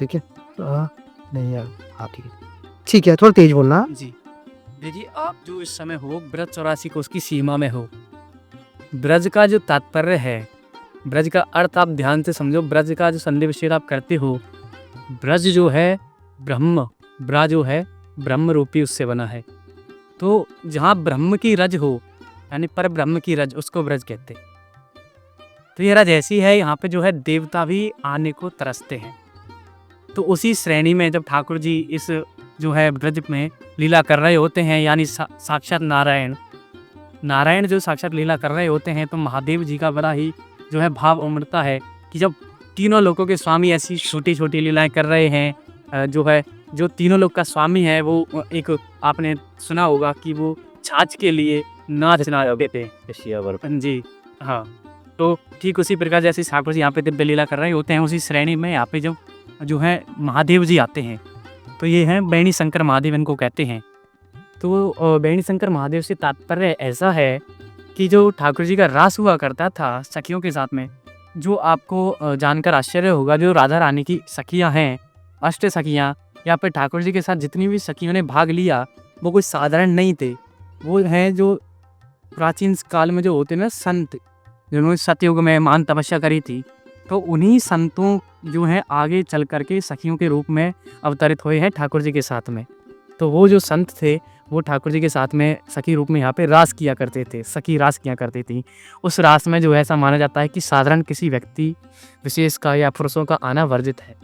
ठीक है। नहीं यार, हाँ ठीक है, थोड़ा तेज बोलना। जी देखिए, आप जो इस समय हो ब्रज 84 कोस की सीमा में हो। ब्रज का जो तात्पर्य है, ब्रज का अर्थ आप ध्यान से समझो। ब्रज का जो संधि विच्छेद आप करते हो, ब्रज जो है ब्रह्म, ब्रा जो है ब्रह्म रूपी उससे बना है। तो जहाँ ब्रह्म की रज हो यानी पर ब्रह्म की रज, उसको ब्रज कहते हैं। तो ये रज ऐसी है, यहाँ पे जो है देवता भी आने को तरसते हैं। तो उसी श्रेणी में जब ठाकुर जी इस जो है ब्रज में लीला कर रहे होते हैं, यानी साक्षात नारायण जो साक्षात लीला कर रहे होते हैं, तो महादेव जी का बड़ा ही जो है भाव उमड़ता है कि जब तीनों लोकों के स्वामी ऐसी छोटी छोटी लीलाएं कर रहे हैं, जो है जो तीनों लोक का स्वामी है वो एक आपने सुना होगा कि वो छाछ के लिए नाच देते हैं जी। हाँ, तो ठीक उसी प्रकार जैसे ठाकुर जी यहाँ पे दिव्य लीला कर रहे होते हैं, उसी श्रेणी में यहाँ पे जो है महादेव जी आते हैं। तो ये हैं बैणी शंकर महादेव, इनको कहते हैं। तो बैणी शंकर महादेव से तात्पर्य ऐसा है कि जो ठाकुर जी का रास हुआ करता था सखियों के साथ में, जो आपको जानकर आश्चर्य होगा, जो राधा रानी की सखियाँ हैं, अष्ट सखियाँ, या फिर ठाकुर जी के साथ जितनी भी सखियों ने भाग लिया, वो कोई साधारण नहीं थे। वो हैं जो प्राचीन काल में जो होते ना संत, जिन्होंने सतयुग में महान तपस्या करी थी, तो उन्हीं संतों जो हैं आगे चल करके सखियों के रूप में अवतरित हुए हैं ठाकुर जी के साथ में। तो वो जो संत थे वो ठाकुर जी के साथ में सखी रूप में यहाँ पे रास किया करते थे, सखी रास किया करती थी। उस रास में जो है ऐसा माना जाता है कि साधारण किसी व्यक्ति विशेष का या पुरुषों का आना वर्जित है।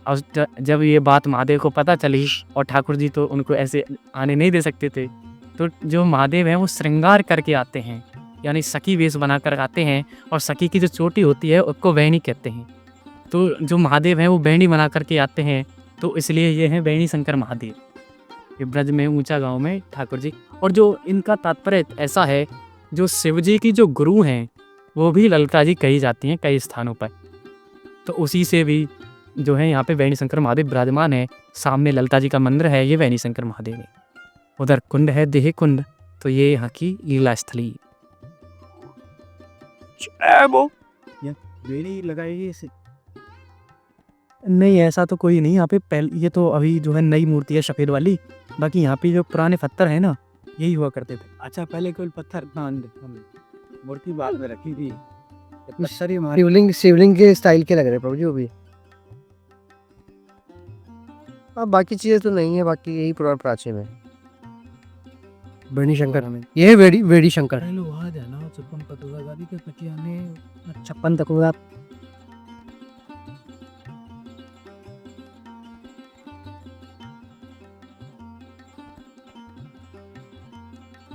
और जब ये बात महादेव को पता चली, और ठाकुर जी तो उनको ऐसे आने नहीं दे सकते थे, तो जो महादेव हैं वो श्रृंगार करके आते हैं, यानी सखी वेश बनाकर आते हैं, और सखी की जो चोटी होती है उसको बैणी कहते हैं। तो जो महादेव हैं वो बैणी बना करके आते हैं, तो इसलिए ये हैं बैणी शंकर महादेव, ये ब्रज में ऊंचा गांव में ठाकुर जी। और जो इनका तात्पर्य ऐसा है, जो शिव जी की जो गुरु हैं वो भी ललिता जी कही जाती हैं कई स्थानों पर। तो उसी से भी जो है यहाँ पे बैणी शंकर महादेव विराजमान है। सामने ललिता जी का मंदिर है, ये बैणी शंकर महादेव है। उधर कुंड है, देह कुंड, तो ये यहाँ की लीला स्थली। नहीं, ऐसा तो कोई नहीं यहाँ पे। पहले ये तो अभी जो है नई मूर्ति है सफ़ेद वाली, बाकी यहाँ पे जो पुराने पत्थर है ना, यही हुआ करते थे। अच्छा, पहले कोई पत्थर मूर्ति बाद में रखी थी। शिवलिंग के स्टाइल के लग रहे प्रभु जी वो भी। अब बाकी चीजें तो नहीं है, बाकी यही पुराना प्राचीन है। बैणी शंकर हमें ये है वेड़ी शंकर। पहले वहाँ जाना 56 पतुआ गाड़ी के कटिया ने 56 तक